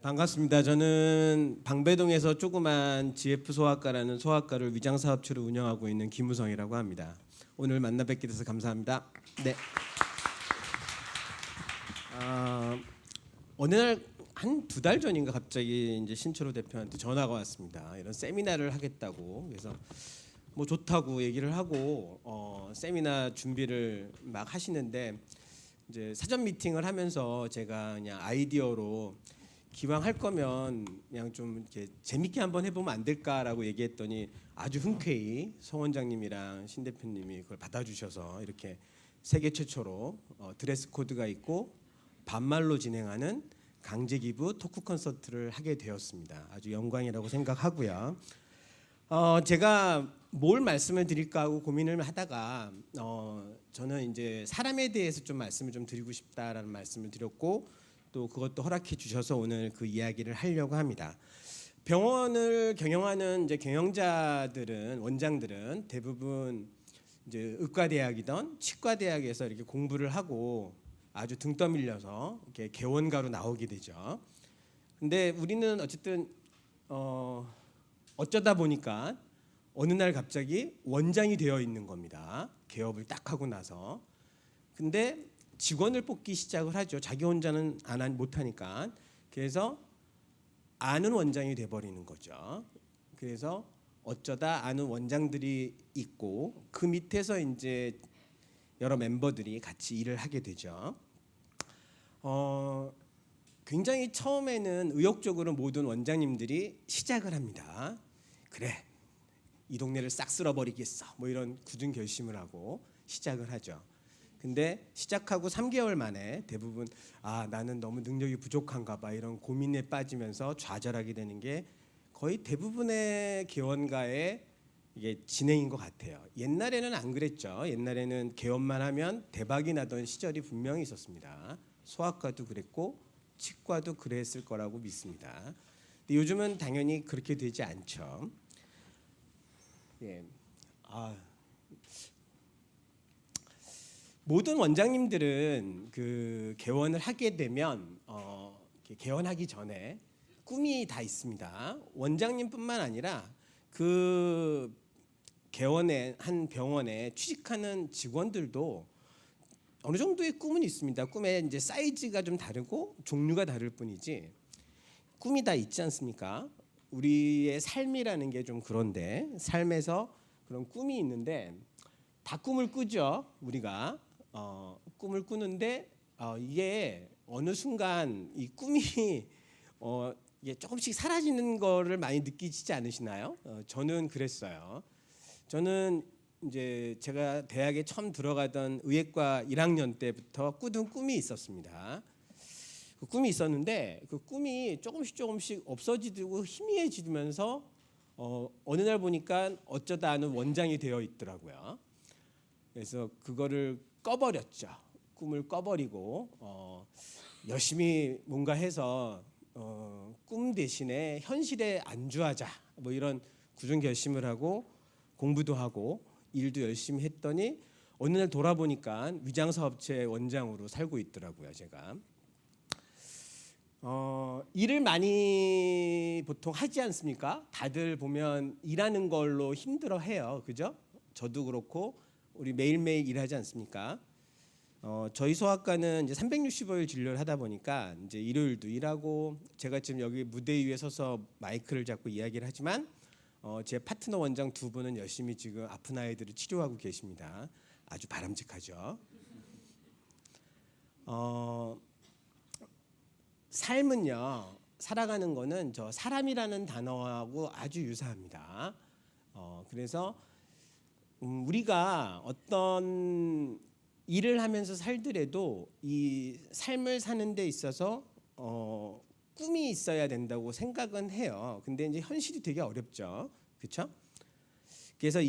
반갑습니다. 저는 방배동에서 조그만 GF 소아과라는 소아과를 위장사업체로 운영하고 있는 김우성이라고 합니다. 오늘 만나 뵙게 돼서 감사합니다. 네. 어느 날 한 2달 전인가 갑자기 이제 신철호 대표한테 전화가 왔습니다. 이런 세미나를 하겠다고. 그래서 뭐 좋다고 얘기를 하고 세미나 준비를 막 하시는데 이제 사전 미팅을 하면서 제가 그냥 아이디어로 기왕 할 거면 그냥 좀 이렇게 재밌게 한번 해보면 안 될까라고 얘기했더니 아주 흔쾌히 성 원장님이랑 신 대표님이 그걸 받아주셔서 이렇게 세계 최초로 드레스 코드가 있고 반말로 진행하는 강제 기부 토크 콘서트를 하게 되었습니다. 아주 영광이라고 생각하고요. 제가 뭘 말씀을 드릴까 하고 고민을 하다가 저는 이제 사람에 대해서 좀 말씀을 좀 드리고 싶다라는 말씀을 드렸고 또 그것도 허락해 주셔서 오늘 그 이야기를 하려고 합니다. 병원을 경영하는 이제 경영자들은 원장들은 대부분 이제 의과대학이던 치과대학에서 이렇게 공부를 하고 아주 등 떠밀려서 이렇게 개원가로 나오게 되죠. 근데 우리는 어쨌든 어쩌다 보니까 어느 날 갑자기 원장이 되어 있는 겁니다. 개업을 딱 하고 나서. 근데 직원을 뽑기 시작을 하죠. 자기 혼자는 못하니까. 그래서 아는 원장이 돼버리는 거죠. 그래서 어쩌다 아는 원장들이 있고 그 밑에서 이제 여러 멤버들이 같이 일을 하게 되죠. 굉장히 처음에는 의욕적으로 모든 원장님들이 시작을 합니다. 그래, 이 동네를 싹 쓸어버리겠어. 뭐 이런 굳은 결심을 하고 시작을 하죠. 근데 시작하고 3개월 만에 대부분 나는 너무 능력이 부족한가 봐 이런 고민에 빠지면서 좌절하게 되는 게 거의 대부분의 개원가의 이게 진행인 것 같아요. 옛날에는 안 그랬죠. 옛날에는 개원만 하면 대박이 나던 시절이 분명히 있었습니다. 소아과도 그랬고 치과도 그랬을 거라고 믿습니다. 근데 요즘은 당연히 그렇게 되지 않죠. 예. 모든 원장님들은 그 개원을 하게 되면 개원하기 전에 꿈이 다 있습니다. 원장님뿐만 아니라 그 개원의 한 병원에 취직하는 직원들도 어느 정도의 꿈은 있습니다. 꿈의 이제 사이즈가 좀 다르고 종류가 다를 뿐이지 꿈이 다 있지 않습니까? 우리의 삶이라는 게 좀 그런데 삶에서 그런 꿈이 있는데 다 꿈을 꾸죠. 우리가 꿈을 꾸는데 이게 어느 순간 이 꿈이 이게 조금씩 사라지는 거를 많이 느끼시지 않으시나요? 저는 그랬어요. 저는 이제 제가 대학에 처음 들어가던 의예과 1학년 때부터 꾸던 꿈이 있었습니다. 그 꿈이 있었는데 그 꿈이 조금씩 없어지고 희미해지면서 어느 날 보니까 어쩌다 아는 원장이 되어 있더라고요. 그래서 그거를 꺼버렸죠. 꿈을 꺼버리고 열심히 뭔가 해서 꿈 대신에 현실에 안주하자 뭐 이런 굳은 결심을 하고 공부도 하고 일도 열심히 했더니 어느 날 돌아보니까 위장사업체 원장으로 살고 있더라고요. 제가 일을 많이 보통 하지 않습니까? 다들 보면 일하는 걸로 힘들어해요. 그죠? 저도 그렇고 우리 매일매일 일하지 않습니까? 저희 소아과는 이제 365일 진료를 하다 보니까 이제 일요일도 일하고 제가 지금 여기 무대 위에 서서 마이크를 잡고 이야기를 하지만 제 파트너 원장 2분은 열심히 지금 아픈 아이들을 치료하고 계십니다. 아주 바람직하죠. 삶은요, 살아가는 거는 저 사람이라는 단어하고 아주 유사합니다. 그래서 우리가 어떤 일을 하면서 살더라도 이 삶을 사는 데 있어서 꿈이 있어야 된다고 생각은 해요. 근데 이제 현실이 되게 어렵죠. 그렇죠? 그래서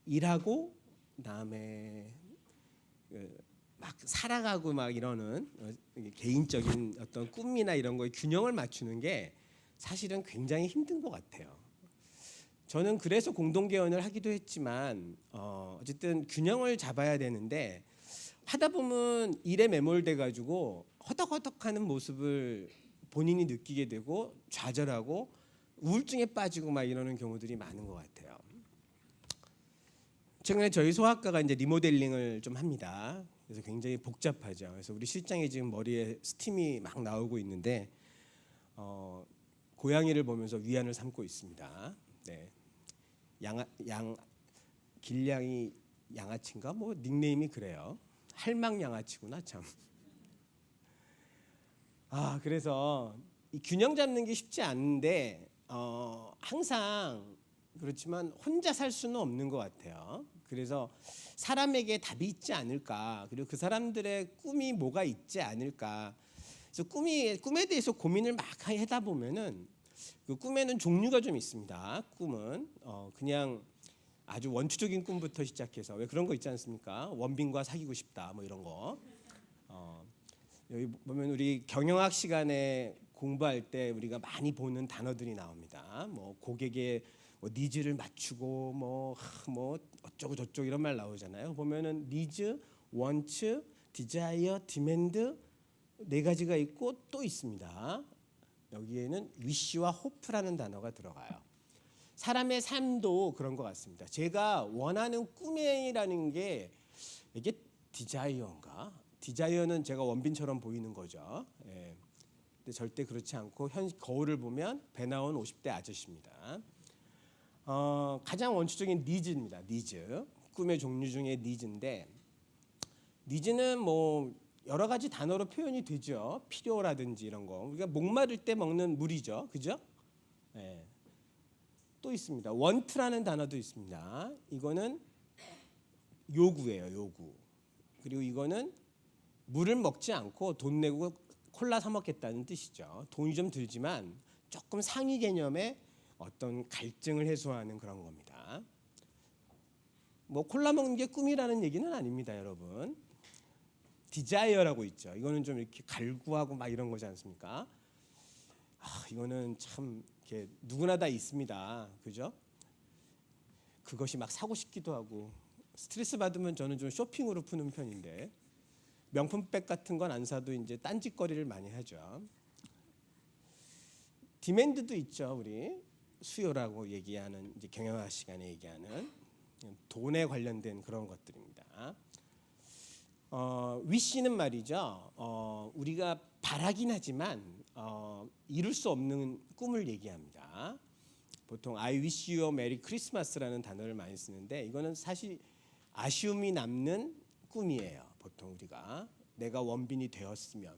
일하고 그다음에 막 살아가고 막 이러는 개인적인 어떤 꿈이나 이런 거에 균형을 맞추는 게 사실은 굉장히 힘든 것 같아요. 저는 그래서 공동개원을 하기도 했지만 어쨌든 균형을 잡아야 되는데 하다 보면 일에 매몰돼 가지고 허덕허덕하는 모습을 본인이 느끼게 되고 좌절하고 우울증에 빠지고 막 이러는 경우들이 많은 것 같아요. 최근에 저희 소아과가 이제 리모델링을 좀 합니다. 그래서 굉장히 복잡하죠. 그래서 우리 실장이 지금 머리에 스팀이 막 나오고 있는데 고양이를 보면서 위안을 삼고 있습니다. 네. 길냥이 양아치인가 뭐 닉네임이 그래요. 할망 양아치구나 참. 그래서 이 균형 잡는 게 쉽지 않은데 항상 그렇지만 혼자 살 수는 없는 것 같아요. 그래서 사람에게 답이 있지 않을까, 그리고 그 사람들의 꿈이 뭐가 있지 않을까. 그래서 꿈에 대해서 고민을 막 하다 보면은 그 꿈에는 종류가 좀 있습니다. 꿈은 그냥 아주 원초적인 꿈부터 시작해서 왜 그런 거 있지 않습니까? 원빈과 사귀고 싶다 뭐 이런 거. 여기 보면 우리 경영학 시간에 공부할 때 우리가 많이 보는 단어들이 나옵니다. 뭐 고객의 니즈를 맞추고 뭐 어쩌고 저쩌고 이런 말 나오잖아요. 보면은 니즈, 원츠, 디자이어, 디맨드 네 가지가 있고 또 있습니다. 여기에는 위시와 호프라는 단어가 들어가요. 사람의 삶도 그런 것 같습니다. 제가 원하는 꿈이라는 게 이게 디자이어인가? 디자이어는 제가 원빈처럼 보이는 거죠. 예. 근데 절대 그렇지 않고 거울을 보면 배 나온 50대 아저씨입니다. 가장 원초적인 니즈입니다. 니즈. 꿈의 종류 중에 니즈인데, 니즈는 뭐 여러 가지 단어로 표현이 되죠. 필요라든지 이런 거. 우리가 목마를 때 먹는 물이죠, 그죠? 네. 또 있습니다. 원트라는 단어도 있습니다. 이거는 요구예요, 요구. 그리고 이거는 물을 먹지 않고 돈 내고 콜라 사 먹겠다는 뜻이죠. 돈이 좀 들지만 조금 상위 개념의 어떤 갈증을 해소하는 그런 겁니다. 뭐 콜라 먹는 게 꿈이라는 얘기는 아닙니다, 여러분. 디자이어라고 있죠. 이거는 좀 이렇게 갈구하고 막 이런 거지 않습니까? 이거는 참 이렇게 누구나 다 있습니다, 그죠? 그것이 막 사고 싶기도 하고, 스트레스 받으면 저는 좀 쇼핑으로 푸는 편인데 명품백 같은 건 안 사도 이제 딴짓거리를 많이 하죠. 디맨드도 있죠, 우리 수요라고 얘기하는 이제 경영학 시간에 얘기하는 돈에 관련된 그런 것들입니다. 위시는 말이죠. 우리가 바라긴 하지만 이룰 수 없는 꿈을 얘기합니다. 보통 I wish you a merry Christmas라는 단어를 많이 쓰는데 이거는 사실 아쉬움이 남는 꿈이에요. 보통 우리가 내가 원빈이 되었으면,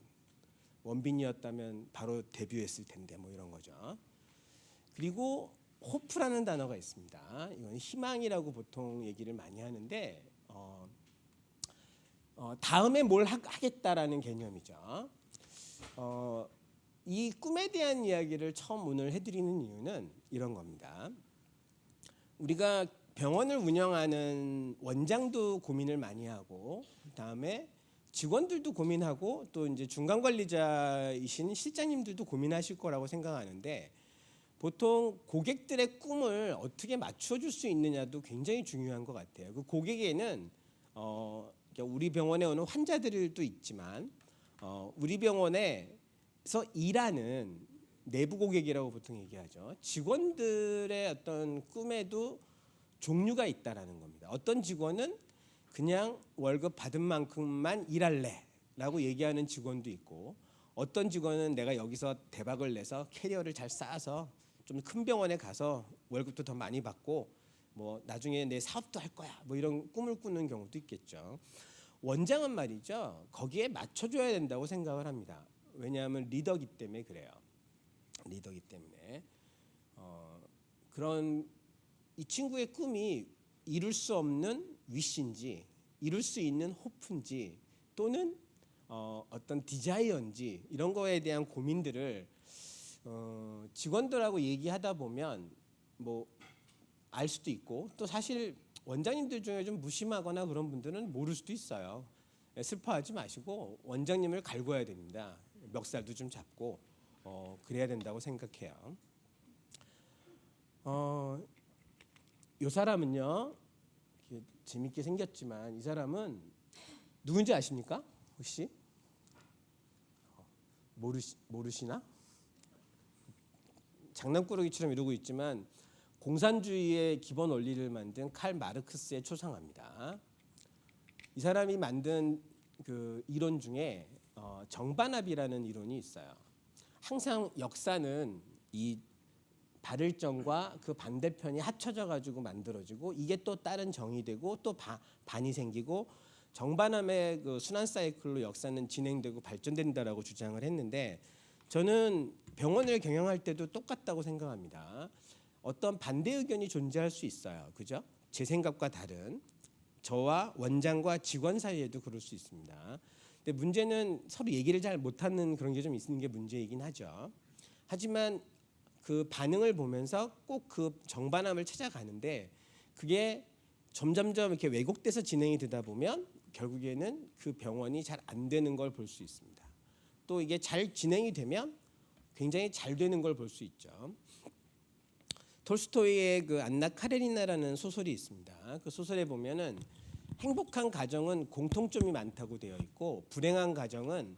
원빈이었다면 바로 데뷔했을 텐데 뭐 이런 거죠. 그리고 호프라는 단어가 있습니다. 이건 희망이라고 보통 얘기를 많이 하는데 다음에 뭘 하겠다라는 개념이죠. 이 꿈에 대한 이야기를 처음 오늘 해드리는 이유는 이런 겁니다. 우리가 병원을 운영하는 원장도 고민을 많이 하고, 그다음에 직원들도 고민하고, 또 이제 중간 관리자이신 실장님들도 고민하실 거라고 생각하는데, 보통 고객들의 꿈을 어떻게 맞춰줄 수 있느냐도 굉장히 중요한 것 같아요. 그 고객에는 우리 병원에 오는 환자들도 있지만 우리 병원에서 일하는 내부 고객이라고 보통 얘기하죠. 직원들의 어떤 꿈에도 종류가 있다라는 겁니다. 어떤 직원은 그냥 월급 받은 만큼만 일할래라고 얘기하는 직원도 있고, 어떤 직원은 내가 여기서 대박을 내서 캐리어를 잘 쌓아서 좀 큰 병원에 가서 월급도 더 많이 받고 뭐 나중에 내 사업도 할 거야 뭐 이런 꿈을 꾸는 경우도 있겠죠. 원장은 말이죠, 거기에 맞춰줘야 된다고 생각을 합니다. 왜냐하면 리더기 때문에 그래요. 리더기 때문에 그런 이 친구의 꿈이 이룰 수 없는 위시인지, 이룰 수 있는 호프인지, 또는 어떤 디자이어인지 이런 거에 대한 고민들을 직원들하고 얘기하다 보면 뭐 알 수도 있고, 또 사실 원장님들 중에 좀 무심하거나 그런 분들은 모를 수도 있어요. 슬퍼하지 마시고 원장님을 갈궈야 됩니다. 멱살도 좀 잡고 그래야 된다고 생각해요. 이 사람은요, 재밌게 생겼지만 이 사람은 누군지 아십니까? 혹시? 모르시나? 장난꾸러기처럼 이러고 있지만 공산주의의 기본 원리를 만든 칼 마르크스의 초상화입니다. 이 사람이 만든 그 이론 중에 정반합이라는 이론이 있어요. 항상 역사는 이 발을정과 그 반대편이 합쳐져 가지고 만들어지고 이게 또 다른 정이 되고 또 반이 생기고 정반함의 그 순환 사이클로 역사는 진행되고 발전된다라고 주장을 했는데 저는 병원을 경영할 때도 똑같다고 생각합니다. 어떤 반대 의견이 존재할 수 있어요. 그죠? 제 생각과 다른 저와 원장과 직원 사이에도 그럴 수 있습니다. 근데 문제는 서로 얘기를 잘 못하는 그런 게 좀 있는 게 문제이긴 하죠. 하지만 그 반응을 보면서 꼭 그 정반함을 찾아가는데 그게 점점점 이렇게 왜곡돼서 진행이 되다 보면 결국에는 그 병원이 잘 안 되는 걸 볼 수 있습니다. 또 이게 잘 진행이 되면 굉장히 잘 되는 걸 볼 수 있죠. 톨스토이의 그 안나 카레니나라는 소설이 있습니다. 그 소설에 보면은 행복한 가정은 공통점이 많다고 되어 있고 불행한 가정은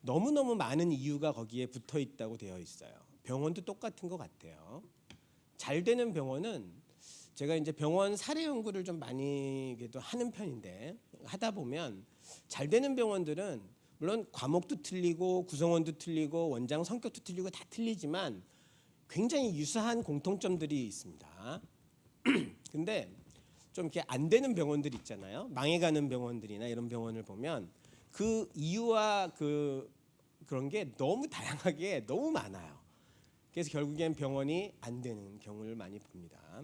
너무너무 많은 이유가 거기에 붙어 있다고 되어 있어요. 병원도 똑같은 것 같아요. 잘 되는 병원은 제가 이제 병원 사례 연구를 좀 많이 그래도 하는 편인데 하다 보면 잘 되는 병원들은 물론 과목도 틀리고 구성원도 틀리고 원장 성격도 틀리고 다 틀리지만 굉장히 유사한 공통점들이 있습니다. 근데 좀 이렇게 안 되는 병원들 있잖아요. 망해가는 병원들이나 이런 병원을 보면 그 이유와 그런 게 너무 다양하게 너무 많아요. 그래서 결국엔 병원이 안 되는 경우를 많이 봅니다.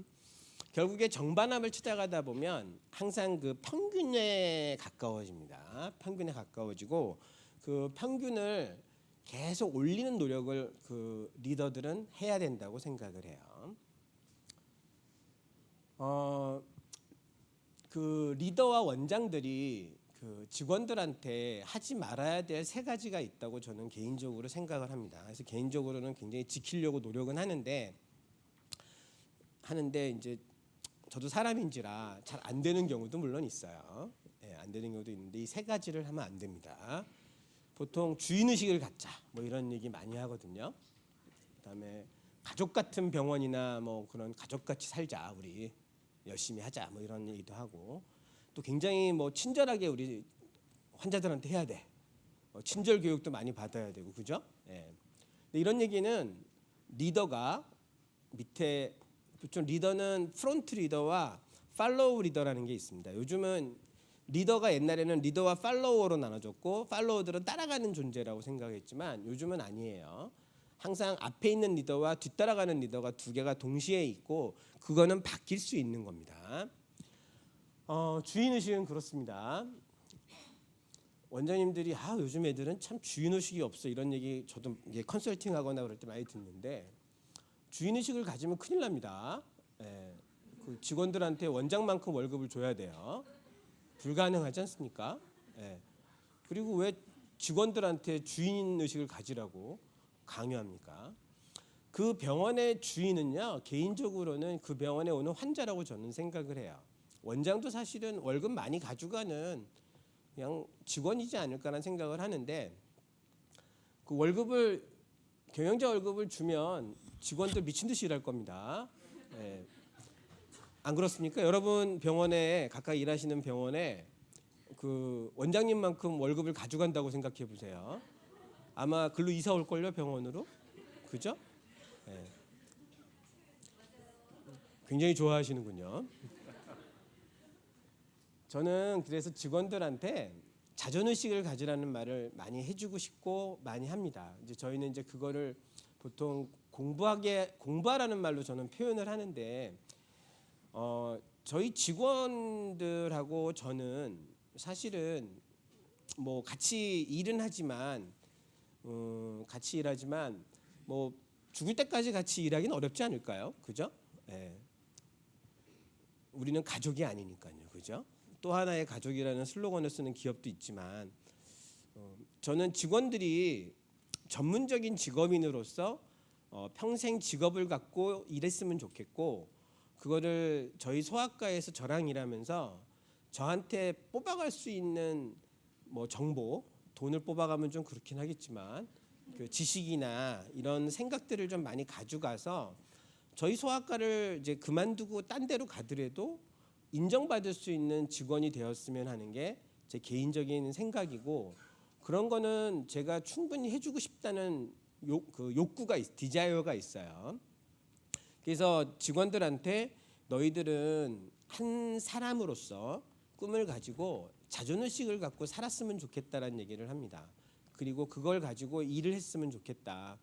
결국에 정반합을 찾아가다 보면 항상 그 평균에 가까워집니다. 평균에 가까워지고 그 평균을 계속 올리는 노력을 그 리더들은 해야 된다고 생각을 해요. 그 리더와 원장들이 그 직원들한테 하지 말아야 될 세 가지가 있다고 저는 개인적으로 생각을 합니다. 그래서 개인적으로는 굉장히 지키려고 노력은 하는데 이제 저도 사람인지라 잘 안 되는 경우도 물론 있어요. 예, 안 되는 경우도 있는데 이 세 가지를 하면 안 됩니다. 보통 주인 의식을 갖자 뭐 이런 얘기 많이 하거든요. 그다음에 가족 같은 병원이나 뭐 그런 가족같이 살자 우리 열심히 하자 뭐 이런 얘기도 하고 또 굉장히 뭐 친절하게 우리 환자들한테 해야 돼. 친절 교육도 많이 받아야 되고 그죠? 예. 근데 이런 얘기는 리더가 밑에 보통 리더는 프론트 리더와 팔로우 리더라는 게 있습니다. 요즘은 리더가 옛날에는 리더와 팔로워로 나눠졌고 팔로워들은 따라가는 존재라고 생각했지만 요즘은 아니에요. 항상 앞에 있는 리더와 뒤따라가는 리더가 두 개가 동시에 있고 그거는 바뀔 수 있는 겁니다. 주인의식은 그렇습니다. 원장님들이 요즘 애들은 참 주인의식이 없어 이런 얘기 저도 이제 컨설팅하거나 그럴 때 많이 듣는데 주인의식을 가지면 큰일 납니다. 예, 그 직원들한테 원장만큼 월급을 줘야 돼요. 불가능하지 않습니까? 예. 그리고 왜 직원들한테 주인의식을 가지라고 강요합니까? 그 병원의 주인은요 개인적으로는 그 병원에 오는 환자라고 저는 생각을 해요. 원장도 사실은 월급 많이 가져가는 그냥 직원이지 않을까라는 생각을 하는데 그 월급을 경영자 월급을 주면 직원들 미친 듯이 일할 겁니다. 예. 안 그렇습니까? 여러분 병원에 가까이 일하시는 병원에 그 원장님만큼 월급을 가져간다고 생각해 보세요. 아마 글로 이사 올 걸요 병원으로, 그죠? 예. 굉장히 좋아하시는군요. 저는 그래서 직원들한테 자존의식을 가지라는 말을 많이 해주고 싶고 많이 합니다. 이제 저희는 이제 그거를 보통 공부하라는 말로 저는 표현을 하는데 저희 직원들하고 저는 사실은 뭐 같이 일은 하지만 같이 일하지만 뭐 죽을 때까지 같이 일하기는 어렵지 않을까요? 그죠? 예. 우리는 가족이 아니니까요. 그죠? 또 하나의 가족이라는 슬로건을 쓰는 기업도 있지만 저는 직원들이 전문적인 직업인으로서 평생 직업을 갖고 일했으면 좋겠고 그거를 저희 소아과에서 저랑 일하면서 저한테 뽑아갈 수 있는 뭐 정보, 돈을 뽑아가면 좀 그렇긴 하겠지만 그 지식이나 이런 생각들을 좀 많이 가져가서 저희 소아과를 이제 그만두고 딴 데로 가더라도 인정받을 수 있는 직원이 되었으면 하는 게 제 개인적인 생각이고, 그런 거는 제가 충분히 해주고 싶다는 욕구가 디자이어가 있어요. 그래서 직원들한테 너희들은 한 사람으로서 꿈을 가지고 자존의식을 갖고 살았으면 좋겠다라는 얘기를 합니다. 그리고 그걸 가지고 일을 했으면 좋겠다.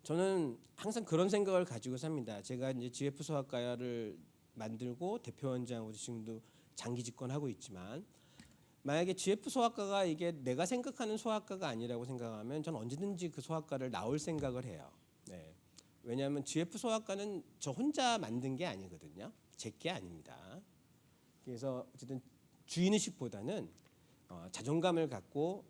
저는 항상 그런 생각을 가지고 삽니다. 제가 이제 GF 소아과를 만들고 대표원장으로 지금도 장기 집권하고 있지만, 만약에 GF 소아과가 이게 내가 생각하는 소아과가 아니라고 생각하면 저는 언제든지 그 소아과를 나올 생각을 해요. 네. 왜냐하면 GF 소아과는 저 혼자 만든 게 아니거든요. 제 게 아닙니다. 그래서 어쨌든 주인의식보다는 자존감을 갖고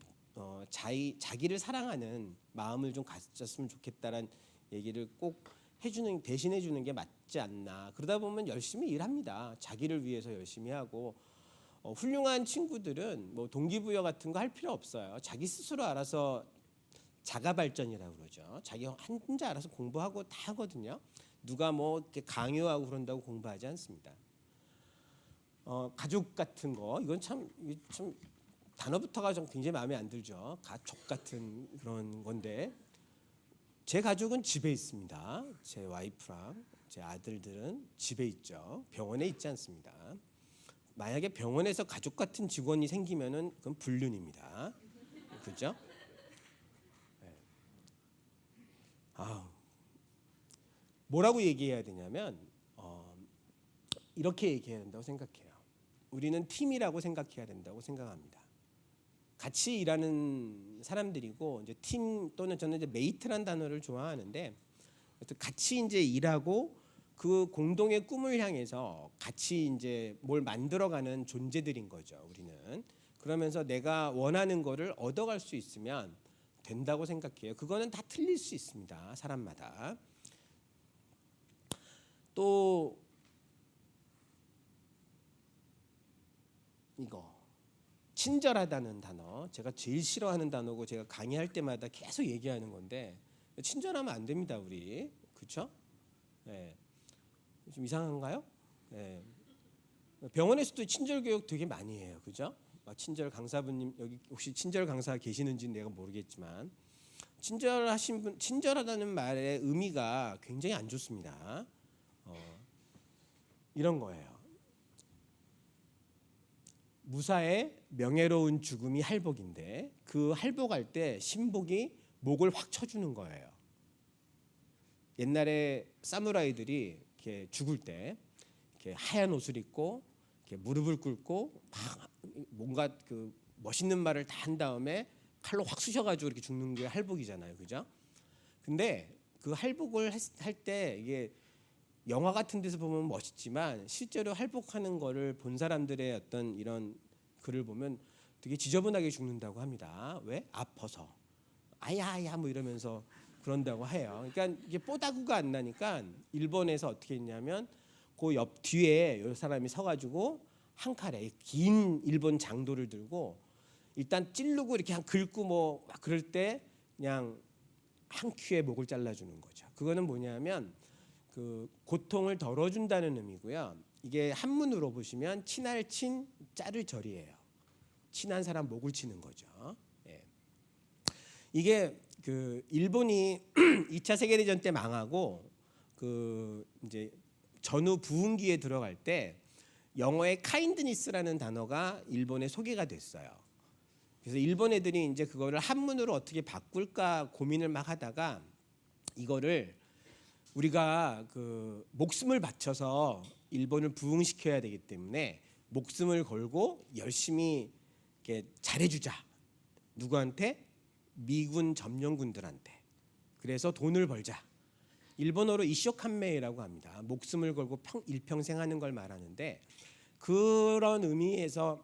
자기를 사랑하는 마음을 좀 가졌으면 좋겠다라는 얘기를 꼭 대신해 주는 게 맞지 않나. 그러다 보면 열심히 일합니다. 자기를 위해서 열심히 하고, 훌륭한 친구들은 뭐 동기부여 같은 거 할 필요 없어요. 자기 스스로 알아서 자가 발전이라고 그러죠. 자기 혼자 알아서 공부하고 다 하거든요. 누가 뭐 이렇게 강요하고 그런다고 공부하지 않습니다. 가족 같은 거, 이건 참 단어부터가 좀 굉장히 마음에 안 들죠. 가족 같은 그런 건데, 제 가족은 집에 있습니다. 제 와이프랑 제 아들들은 집에 있죠. 병원에 있지 않습니다. 만약에 병원에서 가족 같은 직원이 생기면은 그건 불륜입니다. 그죠? 네. 뭐라고 얘기해야 되냐면 이렇게 얘기해야 된다고 생각해요. 우리는 팀이라고 생각해야 된다고 생각합니다. 같이 일하는 사람들이고, 이제 팀 또는 저는 이제 메이트란 단어를 좋아하는데, 같이 이제 일하고 그 공동의 꿈을 향해서 같이 이제 뭘 만들어가는 존재들인 거죠. 우리는 그러면서 내가 원하는 거를 얻어갈 수 있으면 된다고 생각해요. 그거는 다 틀릴 수 있습니다. 사람마다. 또 이거 친절하다는 단어, 제가 제일 싫어하는 단어고 제가 강의할 때마다 계속 얘기하는 건데, 친절하면 안 됩니다, 우리. 그렇죠? 네. 좀 이상한가요? 네. 병원에서도 친절 교육 되게 많이 해요. 그죠? 친절 강사분님, 여기 혹시 친절 강사 계시는지는 내가 모르겠지만, 친절하신 분, 친절하다는 말의 의미가 굉장히 안 좋습니다. 이런 거예요. 무사의 명예로운 죽음이 할복인데, 그 할복할 때 신복이 목을 확 쳐주는 거예요. 옛날에 사무라이들이 이렇게 죽을 때 이렇게 하얀 옷을 입고 이렇게 무릎을 꿇고 막 뭔가 그 멋있는 말을 다 한 다음에 칼로 확 쑤셔가지고 이렇게 죽는 게 할복이잖아요, 그죠? 근데 그 할복을 할 때 이게 영화 같은 데서 보면 멋있지만 실제로 할복하는 거를 본 사람들의 어떤 이런 글을 보면 되게 지저분하게 죽는다고 합니다. 왜? 아파서 아야야 뭐 이러면서 그런다고 해요. 그러니까 이게 뽀다구가 안 나니까 일본에서 어떻게 했냐면 그 옆 뒤에 이 사람이 서가지고 한 칼에 긴 일본 장도를 들고 일단 찌르고 이렇게 한 긁고 뭐 막 그럴 때 그냥 한 큐에 목을 잘라주는 거죠. 그거는 뭐냐면 그 고통을 덜어준다는 의미고요. 이게 한문으로 보시면 친할 친 자를 절이에요. 친한 사람 목을 치는 거죠. 예. 이게 그 일본이 2차 세계대전 때 망하고 그 이제 전후 부흥기에 들어갈 때 영어의 카인드니스라는 단어가 일본에 소개가 됐어요. 그래서 일본 애들이 이제 그거를 한문으로 어떻게 바꿀까 고민을 막 하다가 이거를 우리가 그 목숨을 바쳐서 일본을 부흥시켜야 되기 때문에 목숨을 걸고 열심히 이렇게 잘해주자. 누구한테? 미군 점령군들한테. 그래서 돈을 벌자. 일본어로 이쇼칸메이라고 합니다. 목숨을 걸고 일평생 하는 걸 말하는데, 그런 의미에서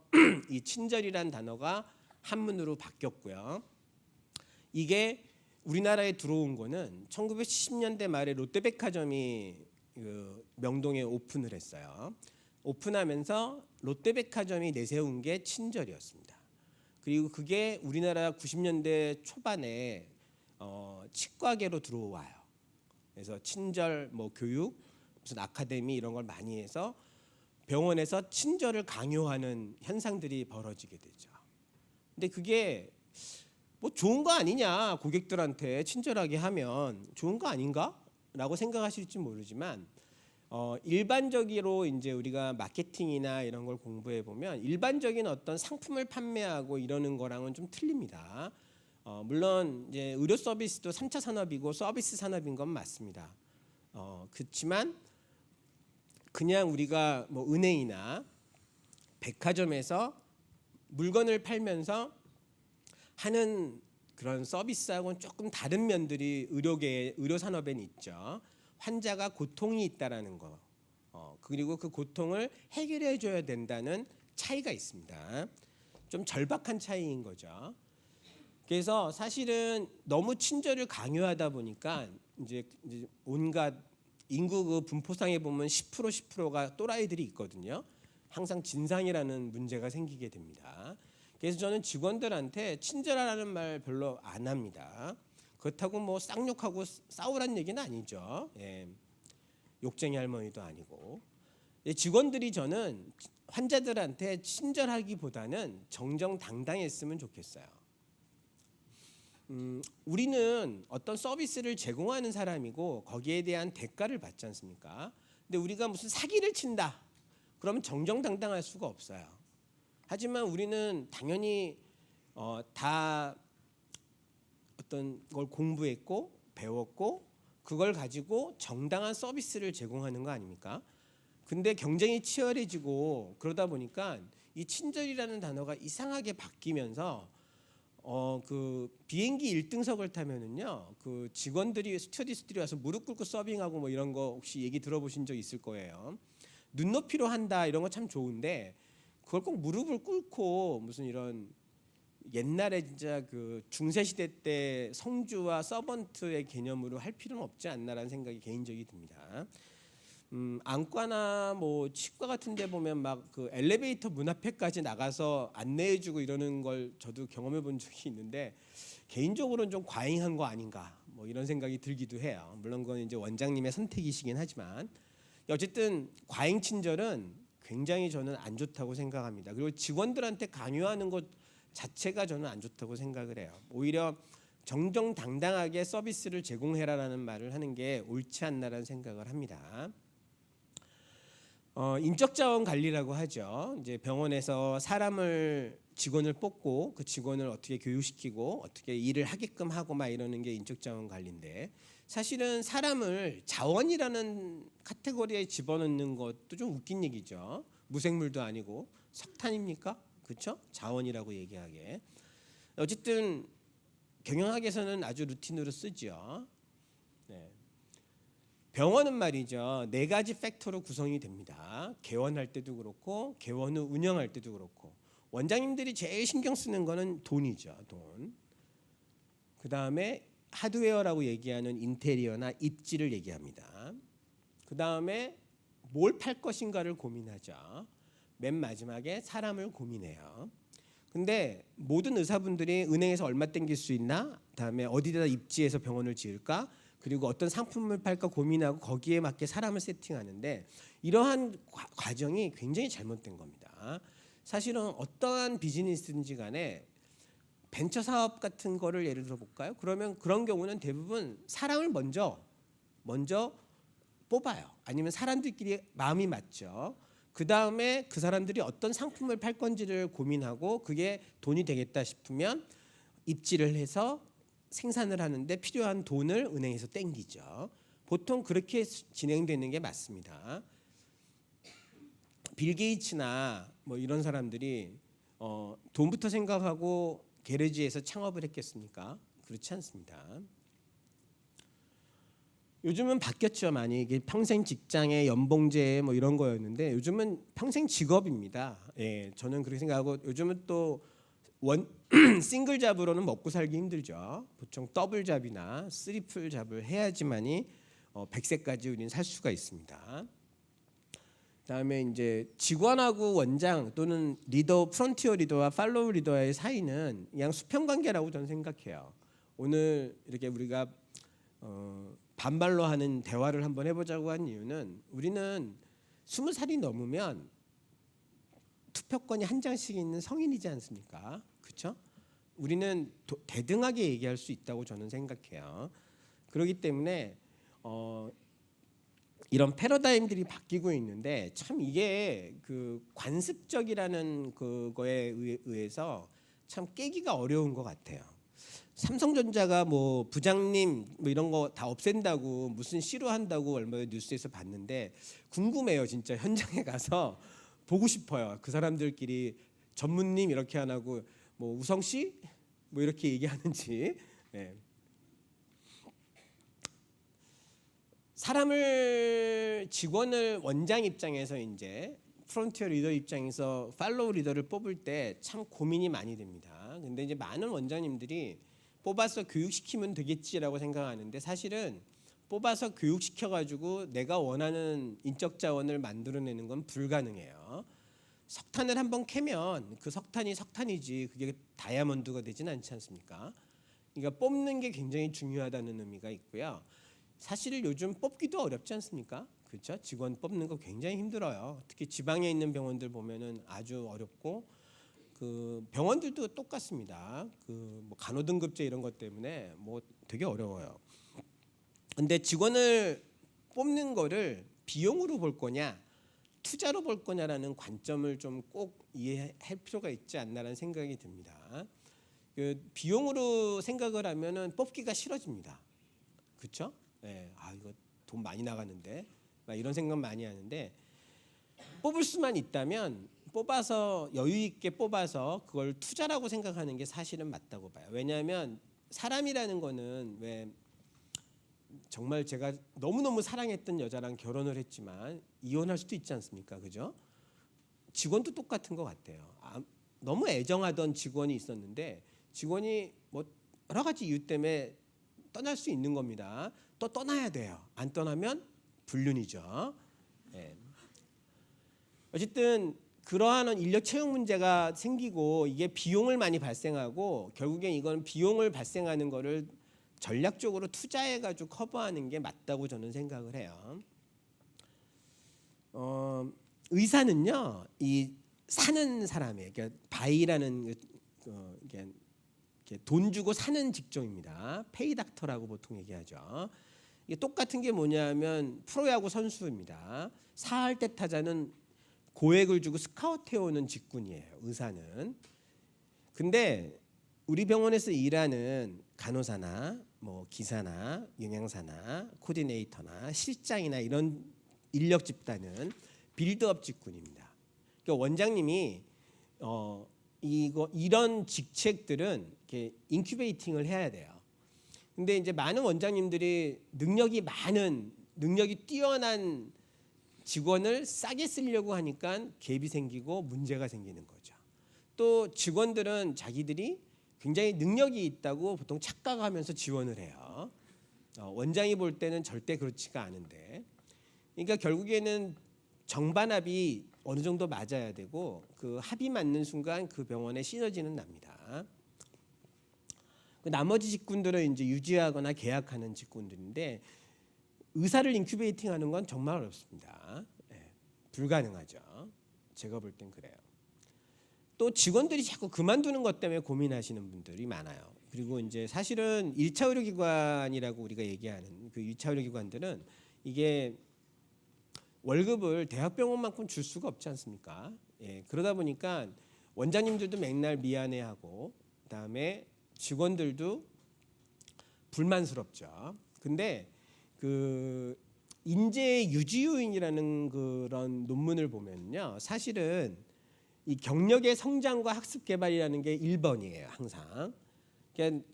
이 친절이란 단어가 한문으로 바뀌었고요. 이게 우리나라에 들어온 거는 1970년대 말에 롯데백화점이 그 명동에 오픈을 했어요. 오픈하면서 롯데백화점이 내세운 게 친절이었습니다. 그리고 그게 우리나라 90년대 초반에 치과계로 들어와요. 그래서 친절 뭐 교육 무슨 아카데미 이런 걸 많이 해서 병원에서 친절을 강요하는 현상들이 벌어지게 되죠. 근데 그게 뭐 좋은 거 아니냐, 고객들한테 친절하게 하면 좋은 거 아닌가라고 생각하실지 모르지만 일반적으로 이제 우리가 마케팅이나 이런 걸 공부해 보면 일반적인 어떤 상품을 판매하고 이러는 거랑은 좀 틀립니다. 물론 이제 의료 서비스도 3차 산업이고 서비스 산업인 건 맞습니다. 그렇지만 그냥 우리가 뭐 은행이나 백화점에서 물건을 팔면서 하는 그런 서비스하고는 조금 다른 면들이 의료 산업에는 있죠. 환자가 고통이 있다라는 거, 그리고 그 고통을 해결해 줘야 된다는 차이가 있습니다. 좀 절박한 차이인 거죠. 그래서 사실은 너무 친절을 강요하다 보니까 이제 온갖 인구 그 분포상에 보면 10%가 또라이들이 있거든요. 항상 진상이라는 문제가 생기게 됩니다. 그래서 저는 직원들한테 친절하라는 말 별로 안 합니다. 그렇다고 뭐 쌍욕하고 싸우란 얘기는 아니죠. 예. 욕쟁이 할머니도 아니고. 직원들이 저는 환자들한테 친절하기보다는 정정당당했으면 좋겠어요. 우리는 어떤 서비스를 제공하는 사람이고 거기에 대한 대가를 받지 않습니까? 근데 우리가 무슨 사기를 친다, 그러면 정정당당할 수가 없어요. 하지만 우리는 당연히 다 어떤 걸 공부했고 배웠고 그걸 가지고 정당한 서비스를 제공하는 거 아닙니까? 근데 경쟁이 치열해지고 그러다 보니까 이 친절이라는 단어가 이상하게 바뀌면서 그 비행기 1등석을 타면은요, 그 직원들이 스튜어디스들이 와서 무릎 꿇고 서빙하고 뭐 이런 거 혹시 얘기 들어보신 적 있을 거예요. 눈높이로 한다 이런 거 참 좋은데 그걸 꼭 무릎을 꿇고 무슨 이런 옛날에 진짜 그 중세 시대 때 성주와 서번트의 개념으로 할 필요는 없지 않나라는 생각이 개인적이 듭니다. 안과나 뭐 치과 같은 데 보면 막 그 엘리베이터 문 앞에까지 나가서 안내해주고 이러는 걸 저도 경험해 본 적이 있는데 개인적으로는 좀 과잉한 거 아닌가 뭐 이런 생각이 들기도 해요. 물론 그건 이제 원장님의 선택이시긴 하지만 어쨌든 과잉 친절은 굉장히 저는 안 좋다고 생각합니다. 그리고 직원들한테 강요하는 것 자체가 저는 안 좋다고 생각을 해요. 오히려 정정당당하게 서비스를 제공해라라는 말을 하는 게 옳지 않나라는 생각을 합니다. 인적 자원 관리라고 하죠. 이제 병원에서 직원을 뽑고 그 직원을 어떻게 교육시키고 어떻게 일을 하게끔 하고 막 이러는 게 인적 자원 관리인데, 사실은 사람을 자원이라는 카테고리에 집어넣는 것도 좀 웃긴 얘기죠. 무생물도 아니고 석탄입니까? 그렇죠? 자원이라고 얘기하게. 어쨌든 경영학에서는 아주 루틴으로 쓰죠. 네. 병원은 말이죠, 4가지 팩터로 구성이 됩니다. 개원할 때도 그렇고 개원 후 운영할 때도 그렇고. 원장님들이 제일 신경 쓰는 거는 돈이죠. 돈. 그 다음에 하드웨어라고 얘기하는 인테리어나 입지를 얘기합니다. 그 다음에 뭘 팔 것인가를 고민하죠. 맨 마지막에 사람을 고민해요. 근데 모든 의사분들이 은행에서 얼마 땡길 수 있나, 그다음에 어디다 입지해서 병원을 지을까, 그리고 어떤 상품을 팔까 고민하고 거기에 맞게 사람을 세팅하는데 이러한 과정이 굉장히 잘못된 겁니다. 사실은 어떠한 비즈니스든지 간에 벤처 사업 같은 거를 예를 들어 볼까요? 그러면 그런 경우는 대부분 사람을 먼저 뽑아요. 아니면 사람들끼리 마음이 맞죠. 그 다음에 그 사람들이 어떤 상품을 팔 건지를 고민하고 그게 돈이 되겠다 싶으면 입지를 해서 생산을 하는데 필요한 돈을 은행에서 땡기죠. 보통 그렇게 진행되는 게 맞습니다. 빌 게이츠나 뭐 이런 사람들이 돈부터 생각하고 게레지에서 창업을 했겠습니까? 그렇지 않습니다. 요즘은 바뀌었죠. 많이 이게 평생 직장의 연봉제 뭐 이런 거였는데 요즘은 평생 직업입니다. 예, 저는 그렇게 생각하고 요즘은 또 싱글 잡으로는 먹고 살기 힘들죠. 보통 더블 잡이나 쓰리플 잡을 해야지만이 100세까지 우리는 살 수가 있습니다. 그다음에 이제 직원하고 원장 또는 리더, 프론티어 리더와 팔로우 리더의 사이는 그냥 수평 관계라고 저는 생각해요. 오늘 이렇게 우리가 반말로 하는 대화를 한번 해보자고 한 이유는 우리는 20살이 넘으면 투표권이 한 장씩 있는 성인이지 않습니까? 그렇죠? 우리는 대등하게 얘기할 수 있다고 저는 생각해요. 그렇기 때문에 이런 패러다임들이 바뀌고 있는데 참 이게 그 관습적이라는 그거에 의해서 참 깨기가 어려운 것 같아요. 삼성전자가 뭐 부장님 뭐 이런 거 다 없앤다고 무슨 싫어한다고 얼마 전에 뉴스에서 봤는데 궁금해요. 진짜 현장에 가서 보고 싶어요. 그 사람들끼리 전무님 이렇게 안 하고 뭐 우성 씨 뭐 이렇게 얘기하는지. 네. 직원을 원장 입장에서 이제 프론티어 리더 입장에서 팔로우 리더를 뽑을 때 참 고민이 많이 됩니다. 근데 이제 많은 원장님들이 뽑아서 교육시키면 되겠지라고 생각하는데 사실은 뽑아서 교육시켜가지고 내가 원하는 인적 자원을 만들어내는 건 불가능해요. 석탄을 한번 캐면 그 석탄이 석탄이지 그게 다이아몬드가 되진 않지 않습니까? 그러니까 뽑는 게 굉장히 중요하다는 의미가 있고요. 사실 요즘 뽑기도 어렵지 않습니까? 그렇죠? 직원 뽑는 거 굉장히 힘들어요. 특히 지방에 있는 병원들 보면은 아주 어렵고 그 병원들도 똑같습니다. 그 뭐 간호등급제 이런 것 때문에 뭐 되게 어려워요. 근데 직원을 뽑는 거를 비용으로 볼 거냐, 투자로 볼 거냐라는 관점을 좀 꼭 이해할 필요가 있지 않나라는 생각이 듭니다. 그 비용으로 생각을 하면은 뽑기가 싫어집니다. 그렇죠? 네, 이거 돈 많이 나가는데 막 이런 생각 많이 하는데 뽑을 수만 있다면 뽑아서 여유 있게 뽑아서 그걸 투자라고 생각하는 게 사실은 맞다고 봐요. 왜냐하면 사람이라는 거는 왜 정말 제가 너무너무 사랑했던 여자랑 결혼을 했지만 이혼할 수도 있지 않습니까? 그죠? 직원도 똑같은 것 같아요. 너무 애정하던 직원이 있었는데 직원이 뭐 여러 가지 이유 때문에 떠날 수 있는 겁니다. 또 떠나야 돼요. 안 떠나면 불륜이죠. 네. 어쨌든 그러한 인력 채용 문제가 생기고 이게 비용을 많이 발생하고 결국엔 이건 비용을 발생하는 거를 전략적으로 투자해가지고 커버하는 게 맞다고 저는 생각을 해요. 의사는요, 이 사는 사람이에요. 그러니까 바이라는 돈 주고 사는 직종입니다. 페이닥터라고 보통 얘기하죠. 이게 똑같은 게 뭐냐면 프로야구 선수입니다. 4할 때 타자는 고액을 주고 스카우트해오는 직군이에요. 의사는. 근데 우리 병원에서 일하는 간호사나 뭐 기사나 영양사나 코디네이터나 실장이나 이런 인력 집단은 빌드업 직군입니다. 그러니까 원장님이 이런 직책들은 이렇게 인큐베이팅을 해야 돼요. 근데 이제 많은 원장님들이 능력이 뛰어난 직원을 싸게 쓰려고 하니까 갭이 생기고 문제가 생기는 거죠. 또 직원들은 자기들이 굉장히 능력이 있다고 보통 착각하면서 지원을 해요. 원장이 볼 때는 절대 그렇지가 않은데, 그러니까 결국에는 정반합이 어느 정도 맞아야 되고 그 합이 맞는 순간 그 병원의 시너지는 납니다. 나머지 직군들은 이제 유지하거나 계약하는 직군들인데 의사를 인큐베이팅하는 건 정말 어렵습니다. 네, 불가능하죠. 제가 볼 땐 그래요. 또 직원들이 자꾸 그만두는 것 때문에 고민하시는 분들이 많아요. 그리고 이제 사실은 1차 의료기관이라고 우리가 얘기하는 그 2차 의료기관들은 이게 월급을 대학병원만큼 줄 수가 없지 않습니까? 예, 그러다 보니까 원장님들도 맨날 미안해하고 그다음에 직원들도 불만스럽죠. 근데 그 인재 유지 요인이라는 그런 논문을 보면요, 사실은 이 경력의 성장과 학습 개발이라는 게 1번이에요. 항상. 그러니까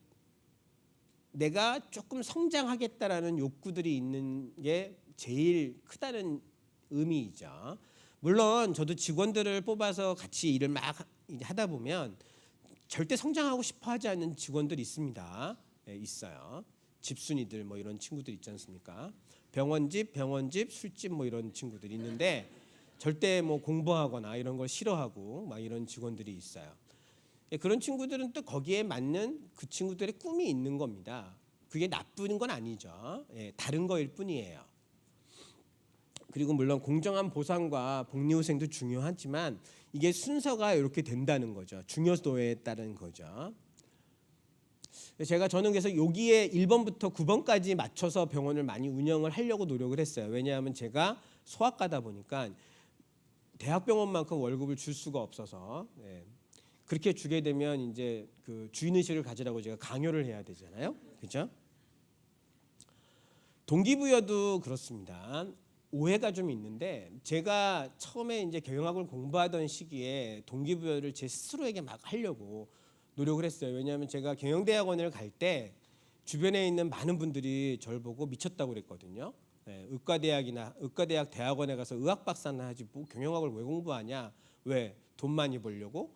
내가 조금 성장하겠다라는 욕구들이 있는 게 제일 크다는 의미이죠. 물론 저도 직원들을 뽑아서 같이 일을 막 하다 보면 절대 성장하고 싶어 하지 않는 직원들이 있습니다. 네, 있어요. 집순이들 뭐 이런 친구들 있지 않습니까? 병원집, 술집 뭐 이런 친구들이 있는데 절대 뭐 공부하거나 이런 걸 싫어하고 막 이런 직원들이 있어요. 그런 친구들은 또 거기에 맞는 그 친구들의 꿈이 있는 겁니다. 그게 나쁜 건 아니죠. 다른 거일 뿐이에요. 그리고 물론 공정한 보상과 복리후생도 중요하지만 이게 순서가 이렇게 된다는 거죠. 중요도에 따른 거죠. 저는 그래서 여기에 1번부터 9번까지 맞춰서 병원을 많이 운영을 하려고 노력을 했어요. 왜냐하면 제가 소아과다 보니까 대학병원만큼 월급을 줄 수가 없어서 그렇게 주게 되면 이제 그 주인의식을 가지라고 제가 강요를 해야 되잖아요. 그렇죠? 동기부여도 그렇습니다. 오해가 좀 있는데 제가 처음에 이제 경영학을 공부하던 시기에 동기부여를 제 스스로에게 막 하려고 노력을 했어요. 왜냐하면 제가 경영대학원을 갈 때 주변에 있는 많은 분들이 저를 보고 미쳤다고 그랬거든요. 의과대학 대학원에 가서 의학박사나 하지 뭐 경영학을 왜 공부하냐? 왜 돈 많이 벌려고?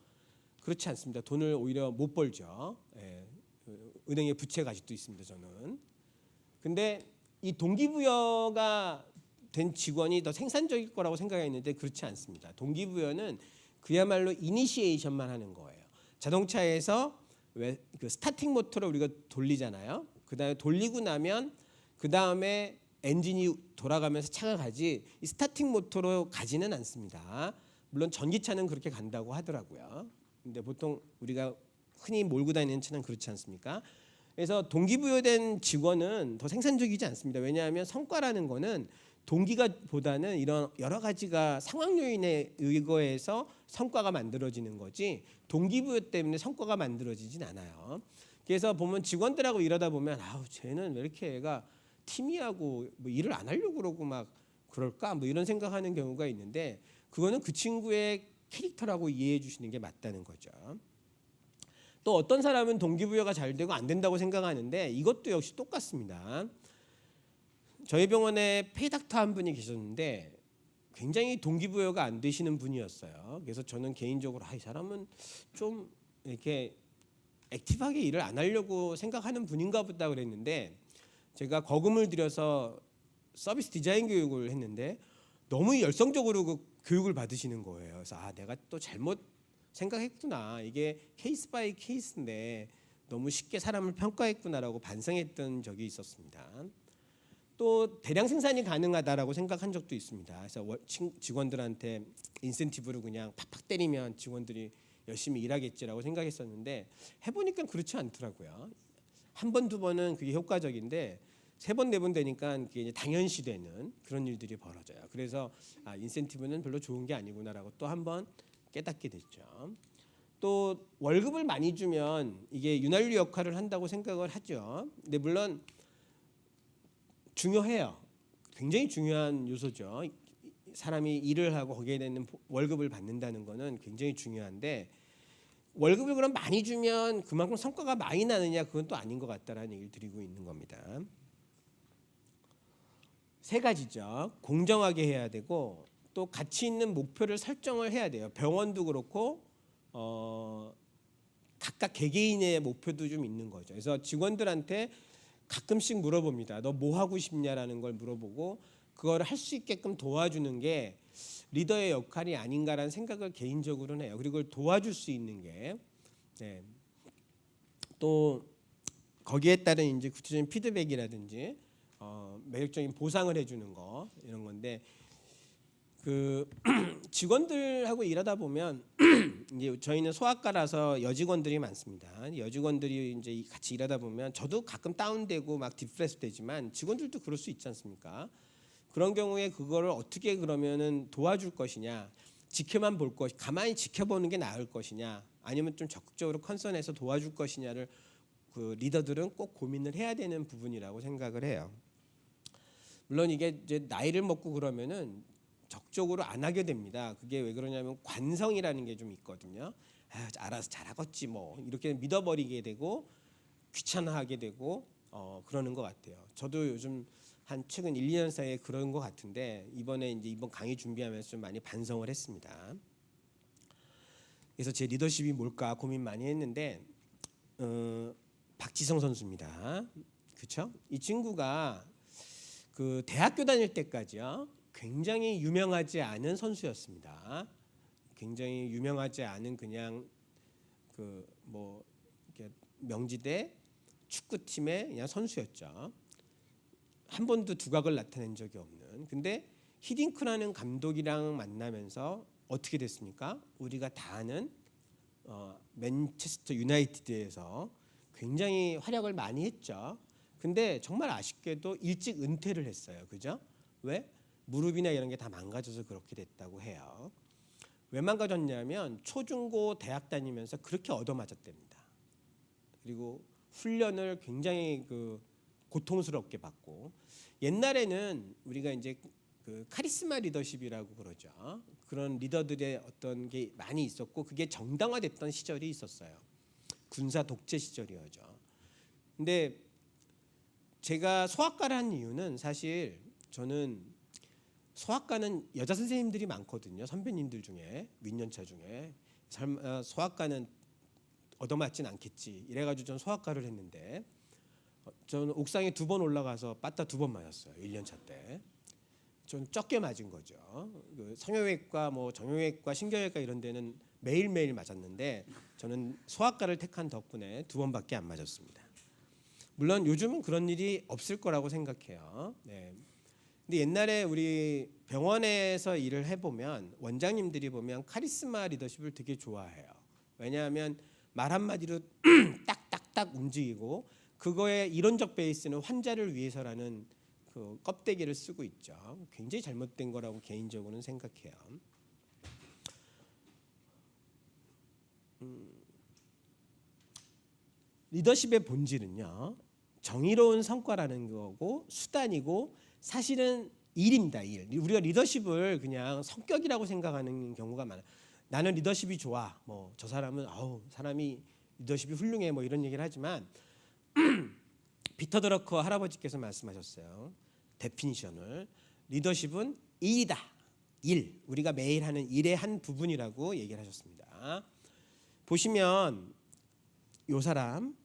그렇지 않습니다. 돈을 오히려 못 벌죠. 은행에 부채가 아직도 있습니다. 저는. 근데 이 동기부여가 된 직원이 더 생산적일 거라고 생각했는데 그렇지 않습니다. 동기부여는 그야말로 이니시에이션만 하는 거예요. 자동차에서 왜 그 스타팅 모터를 우리가 돌리잖아요. 그다음에 돌리고 나면 그 다음에 엔진이 돌아가면서 차가 가지 이 스타팅 모터로 가지는 않습니다. 물론 전기차는 그렇게 간다고 하더라고요. 근데 보통 우리가 흔히 몰고 다니는 차는 그렇지 않습니까? 그래서 동기부여된 직원은 더 생산적이지 않습니다. 왜냐하면 성과라는 거는 동기가 보다는 이런 여러 가지가 상황 요인에 의거해서 성과가 만들어지는 거지 동기부여 때문에 성과가 만들어지진 않아요. 그래서 보면 직원들하고 일하다 보면 아우 쟤는 왜 이렇게 애가 팀이하고 뭐 일을 안 하려고 그러고 막 그럴까 뭐 이런 생각하는 경우가 있는데 그거는 그 친구의 캐릭터라고 이해해 주시는 게 맞다는 거죠. 또 어떤 사람은 동기부여가 잘 되고 안 된다고 생각하는데 이것도 역시 똑같습니다. 저희 병원에 폐닥터 한 분이 계셨는데 굉장히 동기부여가 안 되시는 분이었어요. 그래서 저는 개인적으로 이 사람은 좀 이렇게 액티브하게 일을 안 하려고 생각하는 분인가 보다 그랬는데 제가 거금을 들여서 서비스 디자인 교육을 했는데 너무 열성적으로 그 교육을 받으시는 거예요. 그래서 내가 또 잘못 생각했구나. 이게 케이스 바이 케이스인데 너무 쉽게 사람을 평가했구나라고 반성했던 적이 있었습니다. 또 대량 생산이 가능하다라고 생각한 적도 있습니다. 그래서 직원들한테 인센티브를 그냥 팍팍 때리면 직원들이 열심히 일하겠지라고 생각했었는데 해보니까 그렇지 않더라고요. 한 번, 두 번은 그게 효과적인데 세 번, 네 번 되니까 그게 이제 당연시되는 그런 일들이 벌어져요. 그래서 인센티브는 별로 좋은 게 아니구나라고 또 한 번 깨닫게 됐죠. 또 월급을 많이 주면 이게 윤활유 역할을 한다고 생각을 하죠. 근데 물론 중요해요. 굉장히 중요한 요소죠. 사람이 일을 하고 거기에 대한 월급을 받는다는 거는 굉장히 중요한데 월급을 그럼 많이 주면 그만큼 성과가 많이 나느냐 그건 또 아닌 것 같다라는 얘기를 드리고 있는 겁니다. 세 가지죠. 공정하게 해야 되고 또 가치 있는 목표를 설정을 해야 돼요. 병원도 그렇고 각각 개개인의 목표도 좀 있는 거죠. 그래서 직원들한테 가끔씩 물어봅니다. 너 뭐 하고 싶냐라는 걸 물어보고 그걸 할 수 있게끔 도와주는 게 리더의 역할이 아닌가라는 생각을 개인적으로는 해요. 그리고 그걸 도와줄 수 있는 게 또 거기에 따른 이제 구체적인 피드백이라든지 매력적인 보상을 해주는 거 이런 건데 그 직원들하고 일하다 보면 이제 저희는 소아과라서 여직원들이 많습니다. 여직원들이 이제 같이 일하다 보면 저도 가끔 다운되고 막 디프레스 되지만 직원들도 그럴 수 있지 않습니까? 그런 경우에 그거를 어떻게 그러면은 도와줄 것이냐, 지켜만 볼 것, 가만히 지켜보는 게 나을 것이냐, 아니면 좀 적극적으로 컨선해서 도와줄 것이냐를 그 리더들은 꼭 고민을 해야 되는 부분이라고 생각을 해요. 물론 이게 이제 나이를 먹고 그러면은 적극적으로 안 하게 됩니다. 그게 왜 그러냐면 관성이라는 게 좀 있거든요. 알아서 잘하겠지 뭐 이렇게 믿어버리게 되고 귀찮아하게 되고 그러는 것 같아요. 저도 요즘 한 최근 1, 2년 사이에 그런 것 같은데 이번에 이제 이번 강의 준비하면서 좀 많이 반성을 했습니다. 그래서 제 리더십이 뭘까 고민 많이 했는데 박지성 선수입니다. 그렇죠? 이 친구가 그 대학교 다닐 때까지요. 굉장히 유명하지 않은 선수였습니다. 굉장히 유명하지 않은 그냥 뭐 명지대 축구팀의 그냥 선수였죠. 한 번도 두각을 나타낸 적이 없는. 근데 히딩크라는 감독이랑 만나면서 어떻게 됐습니까? 우리가 다 아는 맨체스터 유나이티드에서 굉장히 활약을 많이 했죠. 근데 정말 아쉽게도 일찍 은퇴를 했어요. 그죠? 왜? 무릎이나 이런 게 다 망가져서 그렇게 됐다고 해요. 왜 망가졌냐면 초중고 대학 다니면서 그렇게 얻어맞았답니다. 그리고 훈련을 굉장히 고통스럽게 받고, 옛날에는 우리가 이제 카리스마 리더십이라고 그러죠. 그런 리더들의 어떤 게 많이 있었고 그게 정당화됐던 시절이 있었어요. 군사 독재 시절이었죠. 근데 제가 소아과를 한 이유는 사실 저는 소아과는 여자 선생님들이 많거든요. 선배님들 중에 윗년차 중에 소아과는 얻어맞진 않겠지 이래가지고 전 소아과를 했는데 저는 옥상에 2번 올라가서 빠따 2번 맞았어요. 1년차 때. 전 적게 맞은 거죠. 성형외과, 뭐 정형외과, 신경외과 이런 데는 매일매일 맞았는데 저는 소아과를 택한 덕분에 2번밖에 안 맞았습니다. 물론 요즘은 그런 일이 없을 거라고 생각해요. 네. 근데 옛날에 우리 병원에서 일을 해보면 원장님들이 보면 카리스마 리더십을 되게 좋아해요. 왜냐하면 말 한마디로 딱딱딱 움직이고 그거의 이론적 베이스는 환자를 위해서라는 그 껍데기를 쓰고 있죠. 굉장히 잘못된 거라고 개인적으로는 생각해요. 리더십의 본질은요, 정의로운 성과라는 거고 수단이고 사실은 일입니다. 일. 우리가 리더십을 그냥 성격이라고 생각하는 경우가 많아요. 나는 리더십이 좋아. 뭐 저 사람은 사람이 리더십이 훌륭해. 뭐 이런 얘기를 하지만 피터 드러커 할아버지께서 말씀하셨어요. 데피니션을 리더십은 일이다. 일. 우리가 매일 하는 일의 한 부분이라고 얘기를 하셨습니다. 보시면 요 사람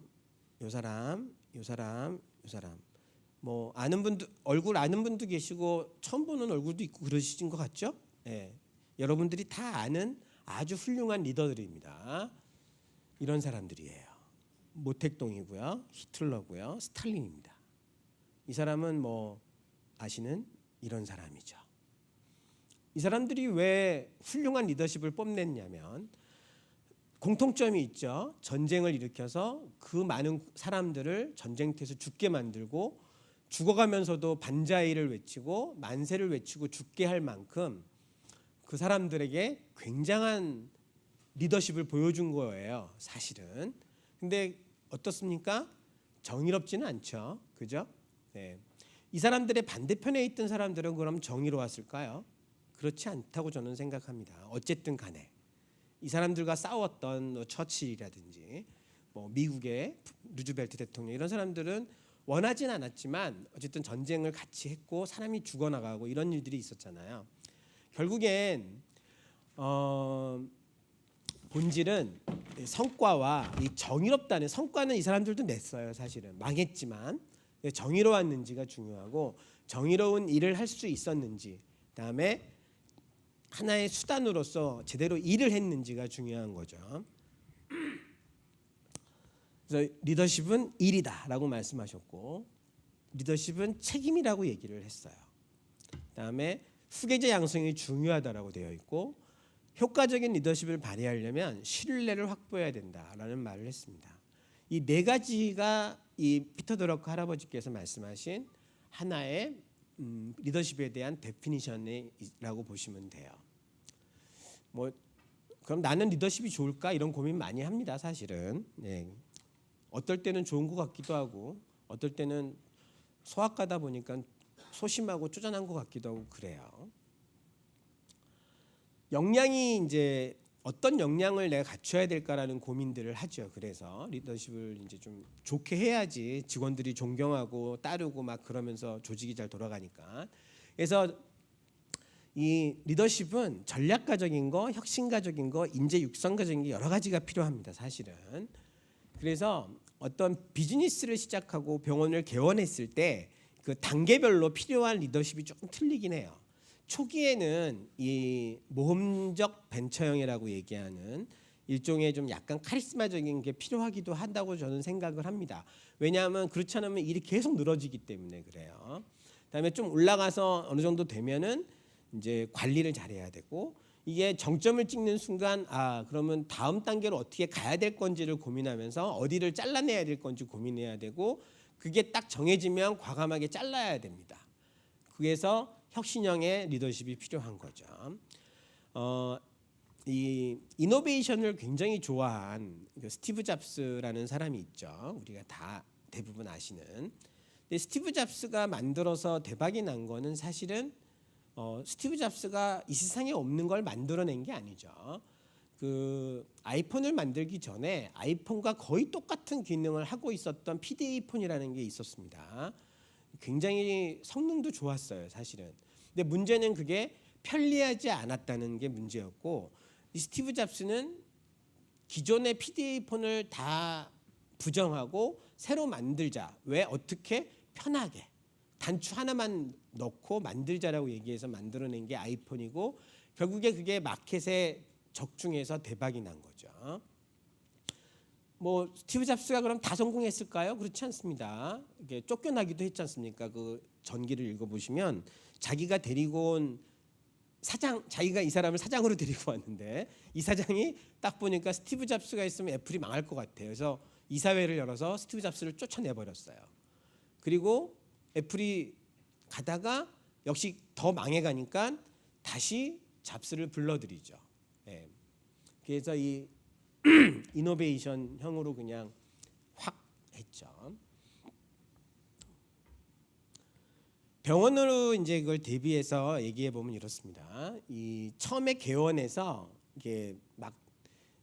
뭐 아는 분도 얼굴 아는 분도 계시고 처음 보는 얼굴도 있고 그러신 것 같죠? 예. 여러분들이 다 아는 아주 훌륭한 리더들입니다. 이런 사람들이에요. 모택동이고요, 히틀러고요, 스탈린입니다. 이 사람은 뭐 아시는 이런 사람이죠. 이 사람들이 왜 훌륭한 리더십을 뽐냈냐면 공통점이 있죠. 전쟁을 일으켜서 그 많은 사람들을 전쟁터에서 죽게 만들고 죽어가면서도 반자이를 외치고 만세를 외치고 죽게 할 만큼 그 사람들에게 굉장한 리더십을 보여준 거예요. 사실은. 근데 어떻습니까? 정의롭지는 않죠. 그죠? 네. 이 사람들의 반대편에 있던 사람들은 그럼 정의로웠을까요? 그렇지 않다고 저는 생각합니다. 어쨌든 간에 이 사람들과 싸웠던 처칠이라든지 뭐 미국의 루즈벨트 대통령 이런 사람들은 원하진 않았지만 어쨌든 전쟁을 같이 했고 사람이 죽어나가고 이런 일들이 있었잖아요. 결국엔 본질은 성과와 이 정의롭다는 성과는 이 사람들도 냈어요. 사실은 망했지만 정의로웠는지가 중요하고 정의로운 일을 할 수 있었는지 그다음에 하나의 수단으로서 제대로 일을 했는지가 중요한 거죠. 그래서 리더십은 일이다라고 말씀하셨고 리더십은 책임이라고 얘기를 했어요. 그다음에 후계자 양성이 중요하다라고 되어 있고 효과적인 리더십을 발휘하려면 신뢰를 확보해야 된다라는 말을 했습니다. 이 네 가지가 이 피터 드러커 할아버지께서 말씀하신 하나의 리더십에 대한 데피니션이라고 보시면 돼요. 뭐 그럼 나는 리더십이 좋을까 이런 고민 많이 합니다. 사실은. 네. 어떨 때는 좋은 것 같기도 하고 어떨 때는 소아과다 보니까 소심하고 쪼잔한 것 같기도 하고 그래요. 역량이 이제 어떤 역량을 내가 갖춰야 될까라는 고민들을 하죠. 그래서 리더십을 이제 좀 좋게 해야지 직원들이 존경하고 따르고 막 그러면서 조직이 잘 돌아가니까. 그래서 이 리더십은 전략가적인 거, 혁신가적인 거, 인재 육성가적인 게 여러 가지가 필요합니다. 사실은. 그래서 어떤 비즈니스를 시작하고 병원을 개원했을 때 그 단계별로 필요한 리더십이 조금 틀리긴 해요. 초기에는 이 모험적 벤처형이라고 얘기하는 일종의 좀 약간 카리스마적인 게 필요하기도 한다고 저는 생각을 합니다. 왜냐하면 그렇지 않으면 일이 계속 늘어지기 때문에 그래요. 그다음에 좀 올라가서 어느 정도 되면은 이제 관리를 잘해야 되고, 이게 정점을 찍는 순간 그러면 다음 단계로 어떻게 가야 될 건지를 고민하면서 어디를 잘라내야 될 건지 고민해야 되고, 그게 딱 정해지면 과감하게 잘라야 됩니다. 그래서 혁신형의 리더십이 필요한 거죠. 이 이노베이션을 굉장히 좋아한 스티브 잡스라는 사람이 있죠. 우리가 다 대부분 아시는. 근데 스티브 잡스가 만들어서 대박이 난 거는 사실은 스티브 잡스가 이 세상에 없는 걸 만들어낸 게 아니죠. 그 아이폰을 만들기 전에 아이폰과 거의 똑같은 기능을 하고 있었던 PDA 폰이라는 게 있었습니다. 굉장히 성능도 좋았어요, 사실은. 근데 문제는 그게 편리하지 않았다는 게 문제였고, 이 스티브 잡스는 기존의 PDA 폰을 다 부정하고 새로 만들자. 왜? 어떻게? 편하게 단추 하나만 넣고 만들자라고 얘기해서 만들어낸 게 아이폰이고, 결국에 그게 마켓에 적중해서 대박이 난 거죠. 뭐 스티브 잡스가 그럼 다 성공했을까요? 그렇지 않습니다. 이게 쫓겨나기도 했지 않습니까? 그 전기를 읽어보시면 자기가 데리고 온 사장, 자기가 이 사람을 사장으로 데리고 왔는데 이 사장이 딱 보니까 스티브 잡스가 있으면 애플이 망할 것 같아요. 그래서 이사회를 열어서 스티브 잡스를 쫓아내버렸어요. 그리고 애플이 가다가 역시 더 망해가니까 다시 잡스를 불러들이죠. 예. 그래서 이 이노베이션형으로 그냥 확 했죠. 병원으로 이제 그걸 대비해서 얘기해 보면 이렇습니다. 이 처음에 개원해서 이게 막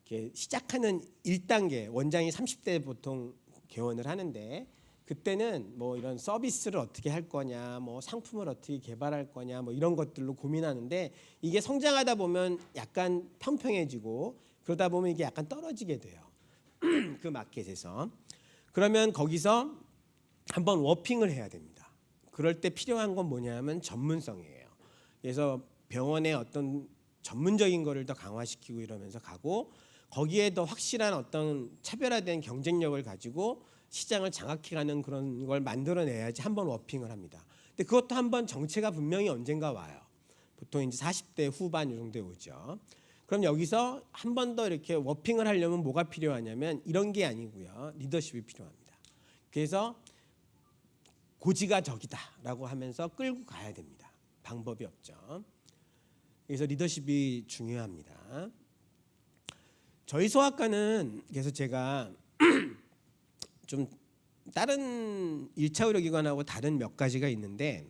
이렇게 시작하는 1단계, 원장이 30대 보통 개원을 하는데, 그때는 뭐 이런 서비스를 어떻게 할 거냐, 뭐 상품을 어떻게 개발할 거냐, 뭐 이런 것들로 고민하는데, 이게 성장하다 보면 약간 평평해지고 그러다 보면 이게 약간 떨어지게 돼요. 그 마켓에서. 그러면 거기서 한번 워핑을 해야 됩니다. 그럴 때 필요한 건 뭐냐면 전문성이에요. 그래서 병원의 어떤 전문적인 거를 더 강화시키고 이러면서 가고, 거기에 더 확실한 어떤 차별화된 경쟁력을 가지고 시장을 장악해가는 그런 걸 만들어내야지 한번 워핑을 합니다. 근데 그것도 한번 정체가 분명히 언젠가 와요. 보통 이제 40대 후반 이 정도에 오죠. 그럼 여기서 한 번 더 이렇게 워핑을 하려면 뭐가 필요하냐면 이런 게 아니고요. 리더십이 필요합니다. 그래서 고지가 저기다라고 하면서 끌고 가야 됩니다. 방법이 없죠. 그래서 리더십이 중요합니다. 저희 소아과는 그래서 제가 좀 다른 1차 의료기관하고 다른 몇 가지가 있는데,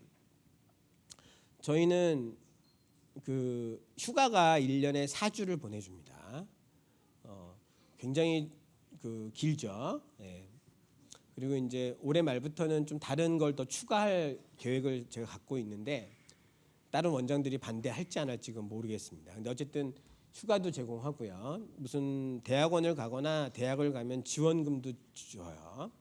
저희는 그 휴가가 1년에 4주를 보내줍니다. 굉장히 그 길죠. 예. 그리고 이제 올해 말부터는 좀 다른 걸 더 추가할 계획을 제가 갖고 있는데, 다른 원장들이 반대할지 안 할지 그건 모르겠습니다. 근데 어쨌든 휴가도 제공하고요. 무슨 대학원을 가거나 대학을 가면 지원금도 줘요.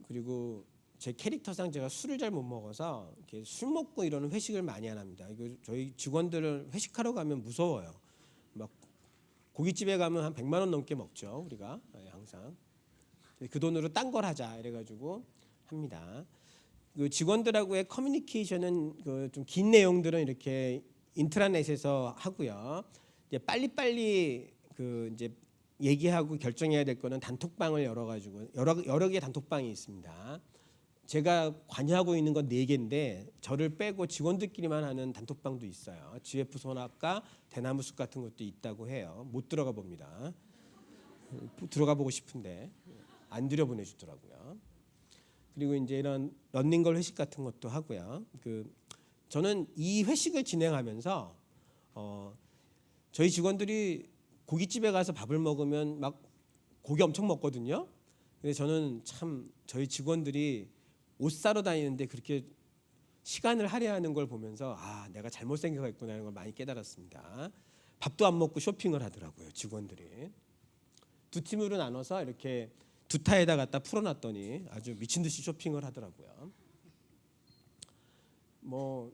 그리고 제 캐릭터상 제가 술을 잘 못 먹어서 이렇게 술 먹고 이러는 회식을 많이 안 합니다. 이거 저희 직원들은 회식하러 가면 무서워요. 막 고깃집에 가면 한 100만 원 넘게 먹죠, 우리가. 항상 그 돈으로 딴 걸 하자 이래가지고 합니다. 그 직원들하고의 커뮤니케이션은 그 좀 긴 내용들은 이렇게 인트라넷에서 하고요. 이제 빨리빨리 그 이제 얘기하고 결정해야 될 거는 단톡방을 열어가지고 여러 개의 단톡방이 있습니다. 제가 관여하고 있는 건 4개인데 저를 빼고 직원들끼리만 하는 단톡방도 있어요. GF 소나과 대나무숲 같은 것도 있다고 해요. 못 들어가 봅니다. 들어가 보고 싶은데 안 들여보내주더라고요. 그리고 이제 이런 런닝걸 회식 같은 것도 하고요. 저는 이 회식을 진행하면서 저희 직원들이 고깃집에 가서 밥을 먹으면 막 고기 엄청 먹거든요. 근데 저는 참 저희 직원들이 옷 사러 다니는데 그렇게 시간을 할애하는 걸 보면서 내가 잘못 생각했구나 하는 걸 많이 깨달았습니다. 밥도 안 먹고 쇼핑을 하더라고요, 직원들이. 두 팀으로 나눠서 이렇게 두 타에다 갖다 풀어놨더니 아주 미친 듯이 쇼핑을 하더라고요. 뭐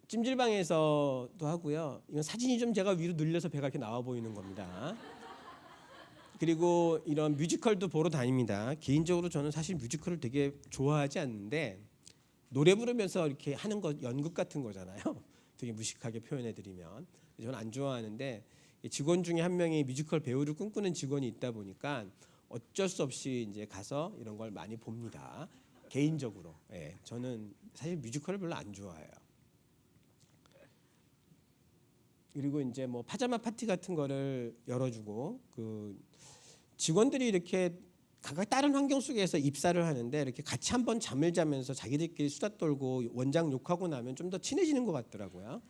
찜질방에서도 하고요. 이건 사진이 좀 제가 위로 늘려서 배가 이렇게 나와 보이는 겁니다. 그리고 이런 뮤지컬도 보러 다닙니다. 개인적으로 저는 사실 뮤지컬을 되게 좋아하지 않는데 노래 부르면서 이렇게 하는 거 연극 같은 거잖아요. 되게 무식하게 표현해 드리면 저는 안 좋아하는데 직원 중에 한 명이 뮤지컬 배우를 꿈꾸는 직원이 있다 보니까 어쩔 수 없이 이제 가서 이런 걸 많이 봅니다. 개인적으로. 예, 저는 사실 뮤지컬을 별로 안 좋아해요. 그리고 이제 뭐 파자마 파티 같은 거를 열어주고 그 직원들이 이렇게 각각 다른 환경 속에서 입사를 하는데 이렇게 같이 한번 잠을 자면서 자기들끼리 수다 떨고 원장 욕하고 나면 좀 더 친해지는 것 같더라고요.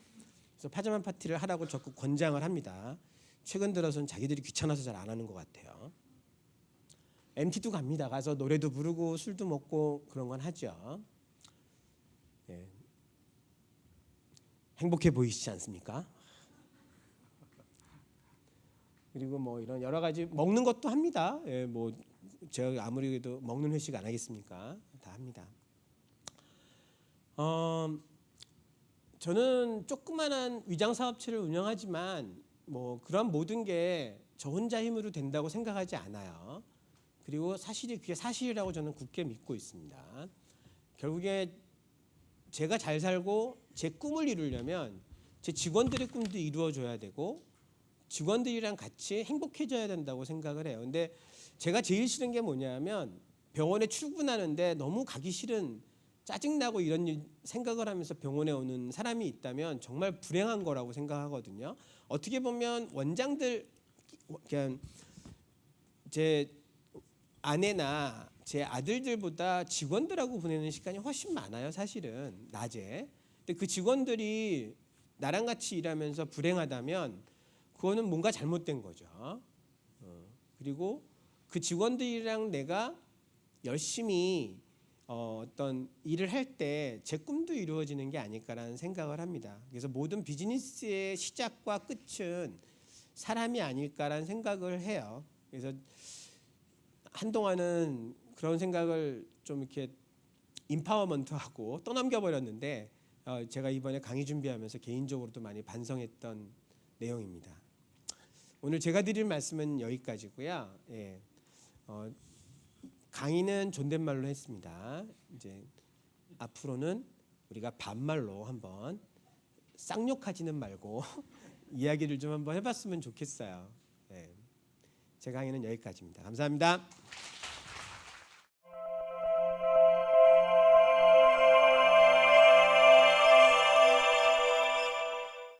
그래서 파자마 파티를 하라고 적극 권장을 합니다. 최근 들어서는 자기들이 귀찮아서 잘 안 하는 것 같아요. MT도 갑니다. 가서 노래도 부르고 술도 먹고 그런 건 하죠. 예. 행복해 보이시지 않습니까? 그리고 뭐 이런 여러 가지 먹는 것도 합니다. 예, 뭐 제가 아무리 그래도 먹는 회식 안 하겠습니까? 다 합니다. 저는 조그만한 위장 사업체를 운영하지만 뭐 그런 모든 게 저 혼자 힘으로 된다고 생각하지 않아요. 그리고 사실이 그게 사실이라고 저는 굳게 믿고 있습니다. 결국에 제가 잘 살고 제 꿈을 이루려면 제 직원들의 꿈도 이루어져야 되고 직원들이랑 같이 행복해져야 된다고 생각을 해요. 근데 제가 제일 싫은 게 뭐냐면 병원에 출근하는데 너무 가기 싫은 짜증나고 이런 생각을 하면서 병원에 오는 사람이 있다면 정말 불행한 거라고 생각하거든요. 어떻게 보면 원장들 그냥 제 아내나 제 아들들보다 직원들하고 보내는 시간이 훨씬 많아요. 사실은 낮에. 근데 그 직원들이 나랑 같이 일하면서 불행하다면 그거는 뭔가 잘못된 거죠. 그리고 그 직원들이랑 내가 열심히 어떤 일을 할 때 제 꿈도 이루어지는 게 아닐까라는 생각을 합니다. 그래서 모든 비즈니스의 시작과 끝은 사람이 아닐까라는 생각을 해요. 그래서 한동안은 그런 생각을 좀 이렇게 임파워먼트하고 떠넘겨 버렸는데 제가 이번에 강의 준비하면서 개인적으로도 많이 반성했던 내용입니다. 오늘 제가 드릴 말씀은 여기까지고요. 예, 강의는 존댓말로 했습니다. 이제 앞으로는 우리가 반말로 한번 쌍욕하지는 말고 이야기를 좀 한번 해봤으면 좋겠어요. 예, 제 강의는 여기까지입니다. 감사합니다.